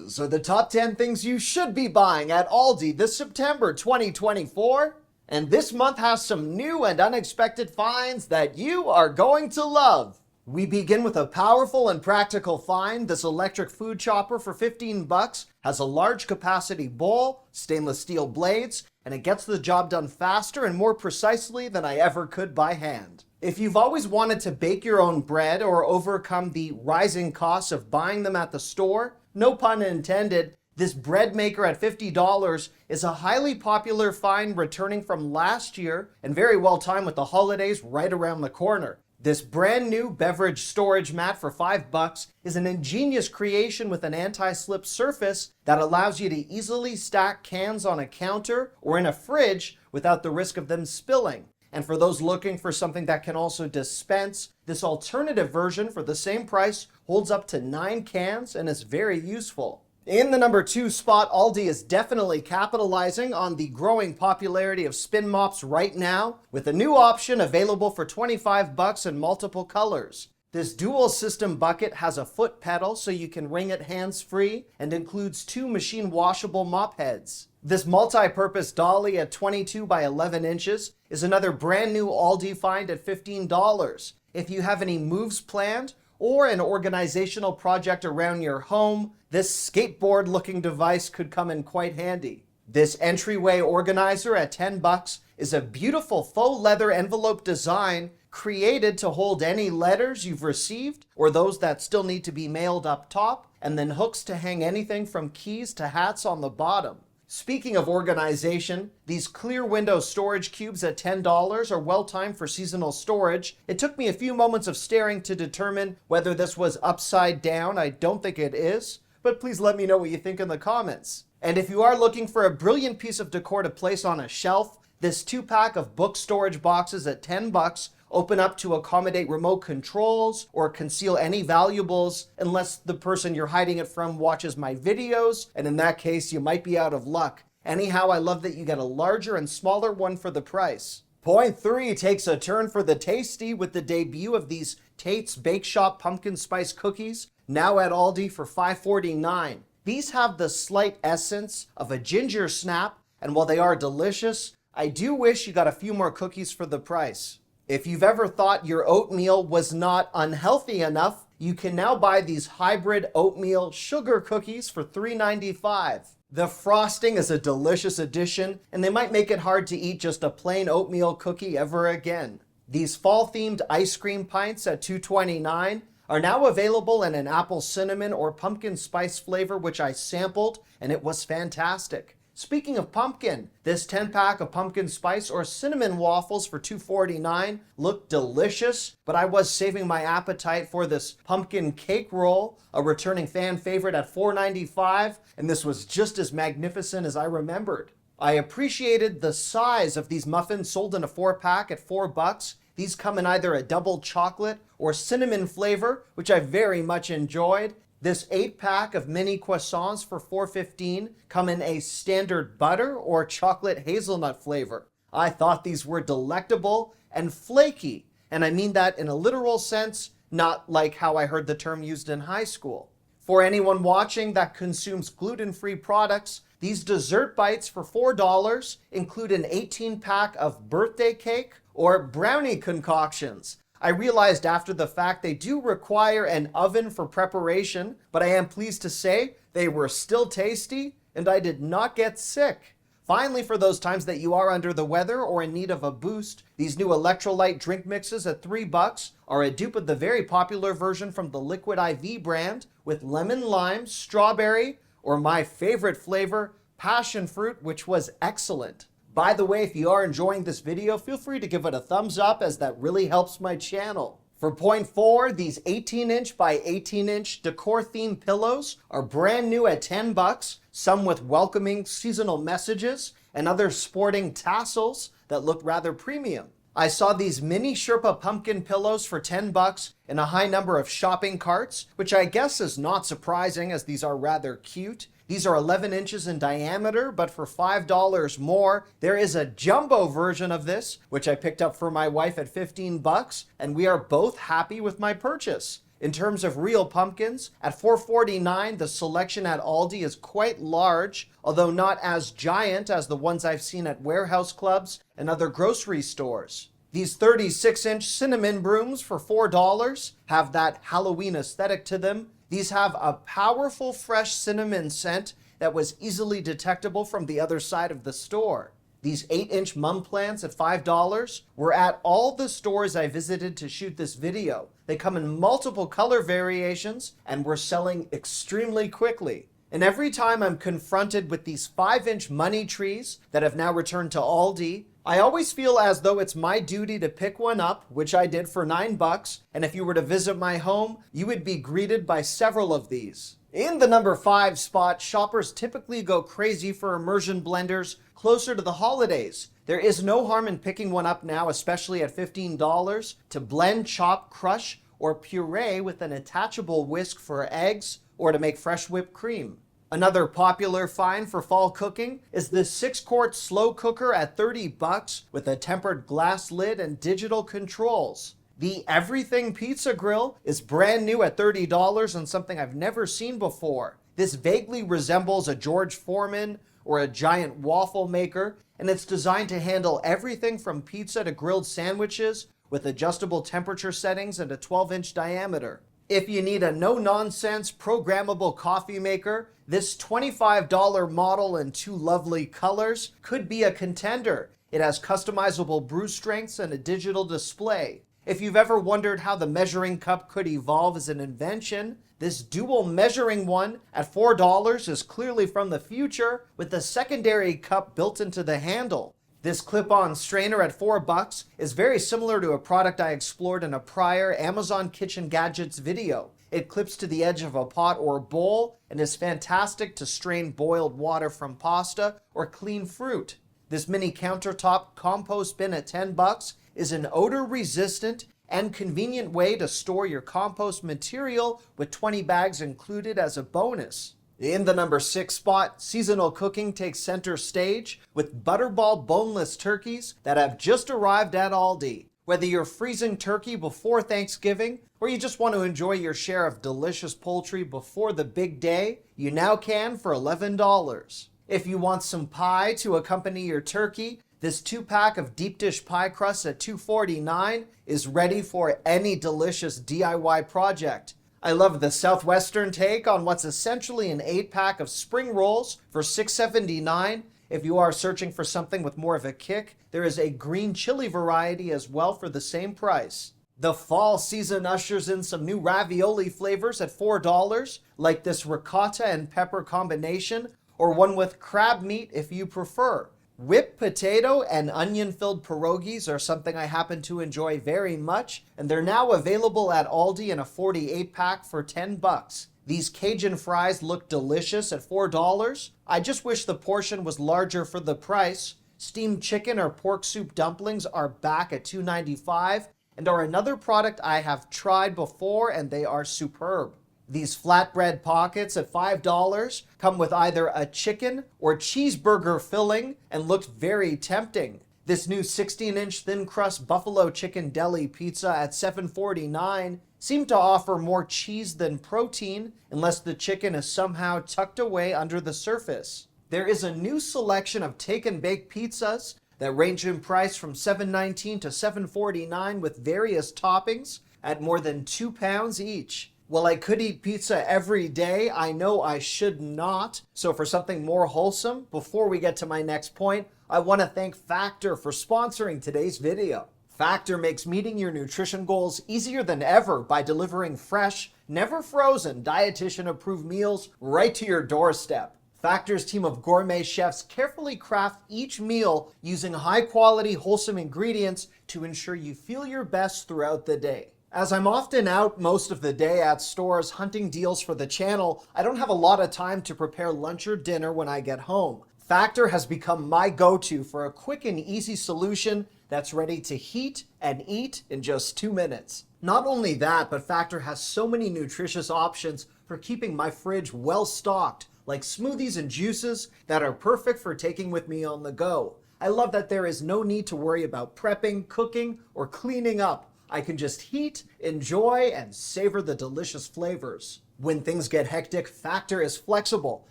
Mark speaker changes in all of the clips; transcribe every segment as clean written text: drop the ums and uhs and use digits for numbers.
Speaker 1: These are the top 10 things you should be buying at Aldi this September 2024. And this month has some new and unexpected finds that you are going to love. We begin with a powerful and practical find. This electric food chopper for 15 bucks has a large capacity bowl, stainless steel blades, and it gets the job done faster and more precisely than I ever could by hand. If you've always wanted to bake your own bread or overcome the rising costs of buying them at the store, no pun intended, this bread maker at $50 is a highly popular find returning from last year and very well timed with the holidays right around the corner. This brand new beverage storage mat for 5 bucks is an ingenious creation with an anti-slip surface that allows you to easily stack cans on a counter or in a fridge without the risk of them spilling. And for those looking for something that can also dispense, this alternative version for the same price holds up to 9 cans and is very useful. In the number 2 spot, Aldi is definitely capitalizing on the growing popularity of spin mops right now, with a new option available for 25 bucks in multiple colors. This dual system bucket has a foot pedal so you can wring it hands-free and includes 2 machine washable mop heads. This multi-purpose dolly at 22 by 11 inches is another brand new Aldi find at $15. If you have any moves planned or an organizational project around your home, this skateboard looking device could come in quite handy. This entryway organizer at 10 bucks is a beautiful faux leather envelope design created to hold any letters you've received or those that still need to be mailed up top, and then hooks to hang anything from keys to hats on the bottom. Speaking of organization, these clear window storage cubes at $10 are well timed for seasonal storage. It took me a few moments of staring to determine whether this was upside down. I don't think it is, but please let me know what you think in the comments. And if you are looking for a brilliant piece of decor to place on a shelf, this 2-pack of book storage boxes at 10 bucks open up to accommodate remote controls or conceal any valuables unless the person you're hiding it from watches my videos, and in that case you might be out of luck. Anyhow, I love that you get a larger and smaller one for the price. Point 3 takes a turn for the tasty with the debut of these Tate's Bake Shop pumpkin spice cookies, now at Aldi for $5.49. These have the slight essence of a ginger snap, and while they are delicious, I do wish you got a few more cookies for the price. If you've ever thought your oatmeal was not unhealthy enough, you can now buy these hybrid oatmeal sugar cookies for $3.95. The frosting is a delicious addition, and they might make it hard to eat just a plain oatmeal cookie ever again. These fall-themed ice cream pints at $2.29 are now available in an apple cinnamon or pumpkin spice flavor, which I sampled, and it was fantastic. Speaking of pumpkin, this 10-pack of pumpkin spice or cinnamon waffles for $2.49 look delicious, but I was saving my appetite for this pumpkin cake roll, a returning fan favorite at $4.95, and this was just as magnificent as I remembered. I appreciated the size of these muffins sold in a 4-pack at 4 bucks. These come in either a double chocolate or cinnamon flavor, which I very much enjoyed. This 8-pack of mini croissants for $4.15 come in a standard butter or chocolate hazelnut flavor. I thought these were delectable and flaky, and I mean that in a literal sense, not like how I heard the term used in high school. For anyone watching that consumes gluten-free products, these dessert bites for $4 include an 18-pack of birthday cake or brownie concoctions. I realized after the fact they do require an oven for preparation, but I am pleased to say they were still tasty and I did not get sick. Finally, for those times that you are under the weather or in need of a boost, these new electrolyte drink mixes at 3 bucks are a dupe of the very popular version from the Liquid IV brand with lemon lime, strawberry, or my favorite flavor, passion fruit, which was excellent. By the way, if you are enjoying this video, feel free to give it a thumbs up as that really helps my channel. For point 4, these 18-inch by 18-inch decor themed pillows are brand new at 10 bucks, some with welcoming seasonal messages and other sporting tassels that look rather premium. I saw these mini Sherpa pumpkin pillows for 10 bucks in a high number of shopping carts, which I guess is not surprising as these are rather cute. These are 11 inches in diameter, but for $5 more, there is a jumbo version of this, which I picked up for my wife at 15 bucks, and we are both happy with my purchase. In terms of real pumpkins, at $4.49, the selection at Aldi is quite large, although not as giant as the ones I've seen at warehouse clubs and other grocery stores. These 36-inch cinnamon brooms for $4 have that Halloween aesthetic to them. These have a powerful fresh cinnamon scent that was easily detectable from the other side of the store. These 8-inch mum plants at $5 were at all the stores I visited to shoot this video. They come in multiple color variations and were selling extremely quickly. And every time I'm confronted with these 5-inch money trees that have now returned to Aldi, I always feel as though it's my duty to pick one up, which I did for $9, and if you were to visit my home, you would be greeted by several of these. In the number 5 spot, shoppers typically go crazy for immersion blenders closer to the holidays. There is no harm in picking one up now, especially at $15, to blend, chop, crush, or puree with an attachable whisk for eggs or to make fresh whipped cream. Another popular find for fall cooking is this 6-quart slow cooker at $30 with a tempered glass lid and digital controls. The Everything Pizza Grill is brand new at $30 and something I've never seen before. This vaguely resembles a George Foreman or a giant waffle maker, and it's designed to handle everything from pizza to grilled sandwiches with adjustable temperature settings and a 12-inch diameter. If you need a no-nonsense programmable coffee maker, this $25 model in 2 lovely colors could be a contender. It has customizable brew strengths and a digital display. If you've ever wondered how the measuring cup could evolve as an invention, this dual measuring one at $4 is clearly from the future with a secondary cup built into the handle. This clip-on strainer at $4 is very similar to a product I explored in a prior Amazon Kitchen Gadgets video. It clips to the edge of a pot or bowl and is fantastic to strain boiled water from pasta or clean fruit. This mini countertop compost bin at $10 is an odor-resistant and convenient way to store your compost material with 20 bags included as a bonus. In the number 6 spot, seasonal cooking takes center stage with Butterball boneless turkeys that have just arrived at Aldi. Whether you're freezing turkey before Thanksgiving or you just want to enjoy your share of delicious poultry before the big day, you now can for $11. If you want some pie to accompany your turkey, this 2-pack of deep dish pie crust at $2.49 is ready for any delicious DIY project. I love the Southwestern take on what's essentially an 8-pack of spring rolls for $6.79. If you are searching for something with more of a kick, there is a green chili variety as well for the same price. The fall season ushers in some new ravioli flavors at $4, like this ricotta and pepper combination, or one with crab meat if you prefer. Whipped potato and onion-filled pierogies are something I happen to enjoy very much, and they're now available at Aldi in a 48-pack for $10. These Cajun fries look delicious at $4. I just wish the portion was larger for the price. Steamed chicken or pork soup dumplings are back at $2.95 and are another product I have tried before, and they are superb. These flatbread pockets at $5 come with either a chicken or cheeseburger filling and look very tempting. This new 16-inch thin crust buffalo chicken deli pizza at $7.49 seemed to offer more cheese than protein unless the chicken is somehow tucked away under the surface. There is a new selection of take and bake pizzas that range in price from $7.19 to $7.49 with various toppings at more than £2 each. While I could eat pizza every day, I know I should not. So for something more wholesome, before we get to my next point, I want to thank Factor for sponsoring today's video. Factor makes meeting your nutrition goals easier than ever by delivering fresh, never frozen, dietitian-approved meals right to your doorstep. Factor's team of gourmet chefs carefully craft each meal using high-quality, wholesome ingredients to ensure you feel your best throughout the day. As I'm often out most of the day at stores hunting deals for the channel, I don't have a lot of time to prepare lunch or dinner when I get home. Factor has become my go-to for a quick and easy solution that's ready to heat and eat in just 2 minutes. Not only that, but Factor has so many nutritious options for keeping my fridge well stocked, like smoothies and juices that are perfect for taking with me on the go. I love that there is no need to worry about prepping, cooking, or cleaning up. I can just heat, enjoy, and savor the delicious flavors. When things get hectic, Factor is flexible.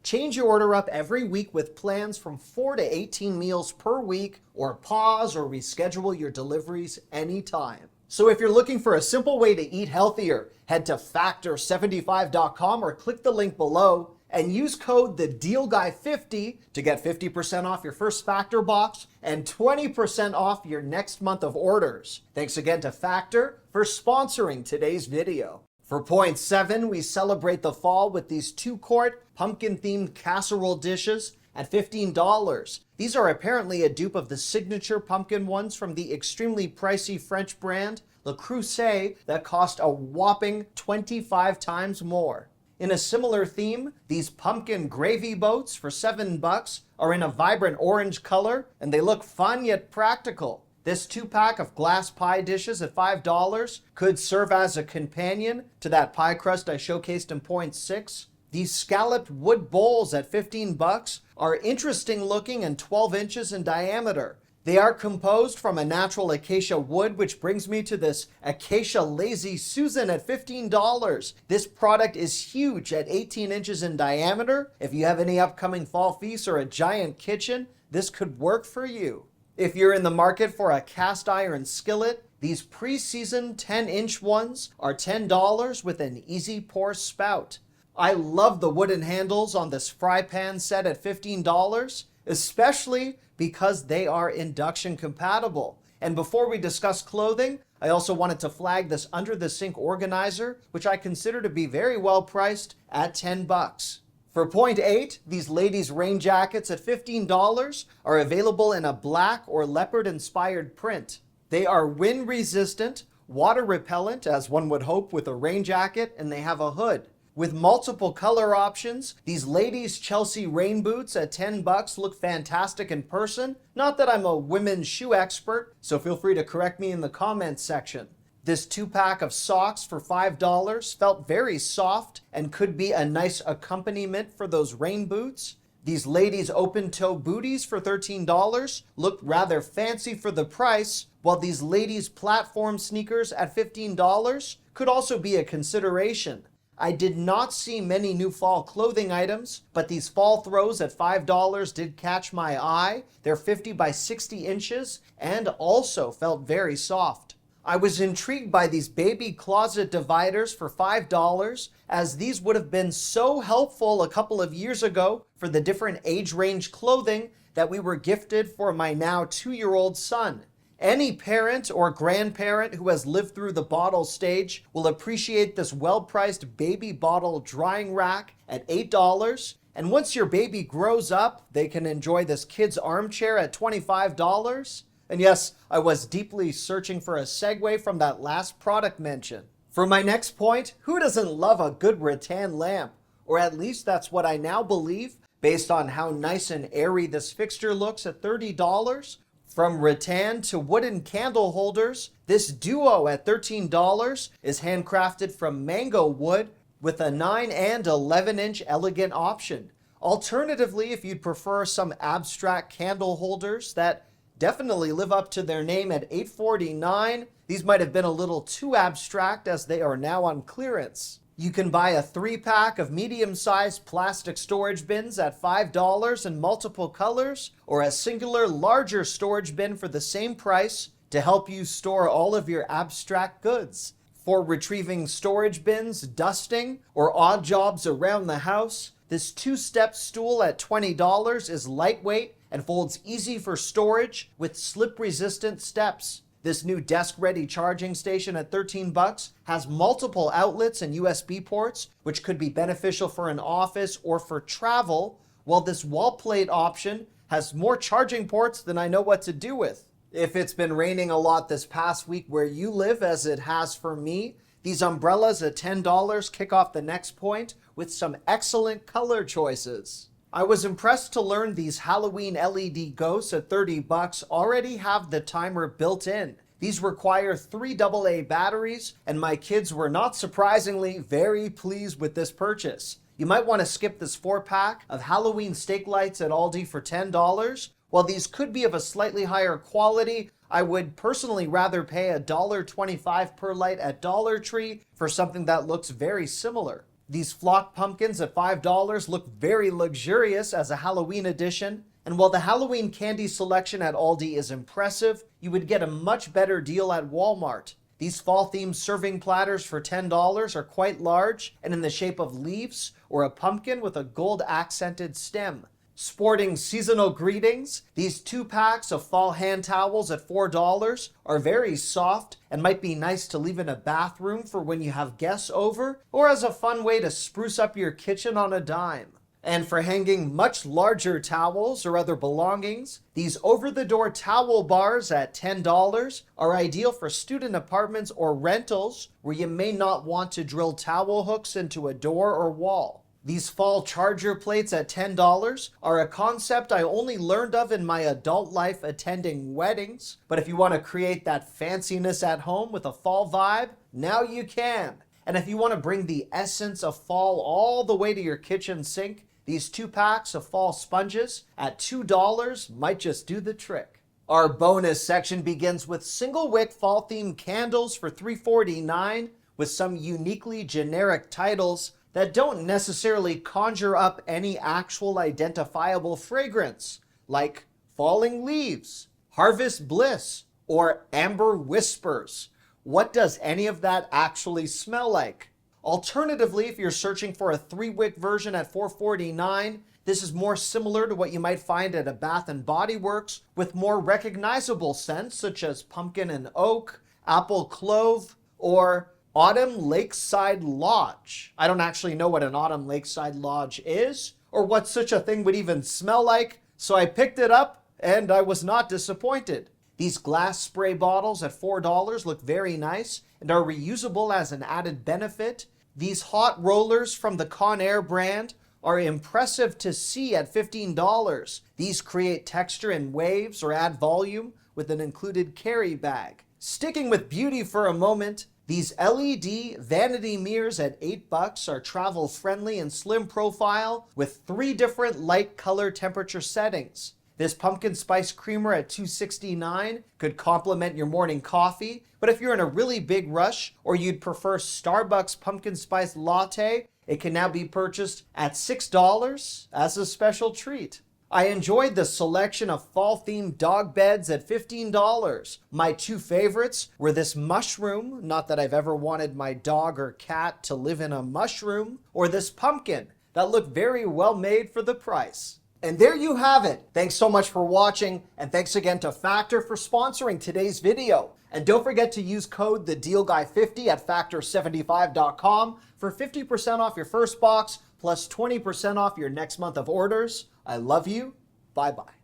Speaker 1: Change your order up every week with plans from 4 to 18 meals per week, or pause or reschedule your deliveries anytime. So if you're looking for a simple way to eat healthier, head to factor75.com or click the link below and use code TheDealGuy50 to get 50% off your first Factor box and 20% off your next month of orders. Thanks again to Factor for sponsoring today's video. For point 7, we celebrate the fall with these 2-quart pumpkin-themed casserole dishes at $15. These are apparently a dupe of the signature pumpkin ones from the extremely pricey French brand Le Creuset that cost a whopping 25 times more. In a similar theme, these pumpkin gravy boats for $7 are in a vibrant orange color, and they look fun yet practical. This 2-pack of glass pie dishes at $5 could serve as a companion to that pie crust I showcased in point 6. These scalloped wood bowls at $15 are interesting looking and 12 inches in diameter. They are composed from a natural acacia wood, which brings me to this Acacia Lazy Susan at $15. This product is huge at 18 inches in diameter. If you have any upcoming fall feasts or a giant kitchen, this could work for you. If you're in the market for a cast iron skillet, these pre-seasoned 10-inch ones are $10 with an easy pour spout. I love the wooden handles on this fry pan set at $15, especially because they are induction compatible. And before we discuss clothing, I also wanted to flag this under the sink organizer, which I consider to be very well priced at $10. For point 8, these ladies' rain jackets at $15 are available in a black or leopard inspired print. They are wind resistant, water repellent, as one would hope with a rain jacket, and they have a hood. With multiple color options, these ladies' Chelsea rain boots at $10 look fantastic in person. Not that I'm a women's shoe expert, so feel free to correct me in the comments section. This 2-pack of socks for $5 felt very soft and could be a nice accompaniment for those rain boots. These ladies' open-toe booties for $13 looked rather fancy for the price, while these ladies' platform sneakers at $15 could also be a consideration. I did not see many new fall clothing items, but these fall throws at $5 did catch my eye. They're 50 by 60 inches and also felt very soft. I was intrigued by these baby closet dividers for $5, as these would have been so helpful a couple of years ago for the different age range clothing that we were gifted for my now 2-year-old son. Any parent or grandparent who has lived through the bottle stage will appreciate this well-priced baby bottle drying rack at $8. And once your baby grows up, they can enjoy this kid's armchair at $25. And yes, I was deeply searching for a segue from that last product mention. For my next point, who doesn't love a good rattan lamp? Or at least that's what I now believe, based on how nice and airy this fixture looks at $30. From rattan to wooden candle holders, this duo at $13 is handcrafted from mango wood with a 9 and 11-inch elegant option. Alternatively, if you'd prefer some abstract candle holders that definitely live up to their name at $8.49, these might have been a little too abstract as they are now on clearance. You can buy a 3-pack of medium-sized plastic storage bins at $5 in multiple colors, or a singular larger storage bin for the same price to help you store all of your abstract goods. For retrieving storage bins, dusting, or odd jobs around the house, this 2-step stool at $20 is lightweight and folds easy for storage with slip-resistant steps. This new desk-ready charging station at $13 has multiple outlets and USB ports, which could be beneficial for an office or for travel, while this wall plate option has more charging ports than I know what to do with. If it's been raining a lot this past week where you live, as it has for me, these umbrellas at $10 kick off the next point with some excellent color choices. I was impressed to learn these Halloween LED ghosts at $30 already have the timer built in. These require 3 AA batteries, and my kids were not surprisingly very pleased with this purchase. You might want to skip this 4-pack of Halloween steak lights at Aldi for $10. While these could be of a slightly higher quality, I would personally rather pay $1.25 per light at Dollar Tree for something that looks very similar. These flock pumpkins at $5 look very luxurious as a Halloween edition. And while the Halloween candy selection at Aldi is impressive, you would get a much better deal at Walmart. These fall-themed serving platters for $10 are quite large and in the shape of leaves or a pumpkin with a gold-accented stem. Sporting seasonal greetings, these 2-packs of fall hand towels at $4 are very soft and might be nice to leave in a bathroom for when you have guests over or as a fun way to spruce up your kitchen on a dime. And for hanging much larger towels or other belongings, these over-the-door towel bars at $10 are ideal for student apartments or rentals where you may not want to drill towel hooks into a door or wall. These fall charger plates at $10 are a concept I only learned of in my adult life attending weddings, but if you want to create that fanciness at home with a fall vibe, now you can. And if you want to bring the essence of fall all the way to your kitchen sink, these 2-packs of fall sponges at $2 might just do the trick. Our bonus section begins with single-wick fall-themed candles for $3.49 with some uniquely generic titles that don't necessarily conjure up any actual identifiable fragrance, like Falling Leaves, Harvest Bliss, or Amber Whispers. What does any of that actually smell like? Alternatively, if you're searching for a 3-wick version at $4.49, this is more similar to what you might find at a Bath & Body Works with more recognizable scents such as pumpkin and oak, apple clove, or Autumn Lakeside Lodge. I don't actually know what an Autumn Lakeside Lodge is or what such a thing would even smell like, so I picked it up and I was not disappointed. These glass spray bottles at $4 look very nice and are reusable as an added benefit. These hot rollers from the Conair brand are impressive to see at $15. These create texture in waves or add volume with an included carry bag. Sticking with beauty for a moment, these LED vanity mirrors at $8 are travel friendly and slim profile with 3 different light color temperature settings. This pumpkin spice creamer at $2.69 could complement your morning coffee, but if you're in a really big rush or you'd prefer Starbucks pumpkin spice latte, it can now be purchased at $6 as a special treat. I enjoyed the selection of fall-themed dog beds at $15. My 2 favorites were this mushroom, not that I've ever wanted my dog or cat to live in a mushroom, or this pumpkin that looked very well made for the price. And there you have it. Thanks so much for watching, and thanks again to Factor for sponsoring today's video. And don't forget to use code TheDealGuy50 at factor75.com for 50% off your first box plus 20% off your next month of orders. I love you. Bye-bye.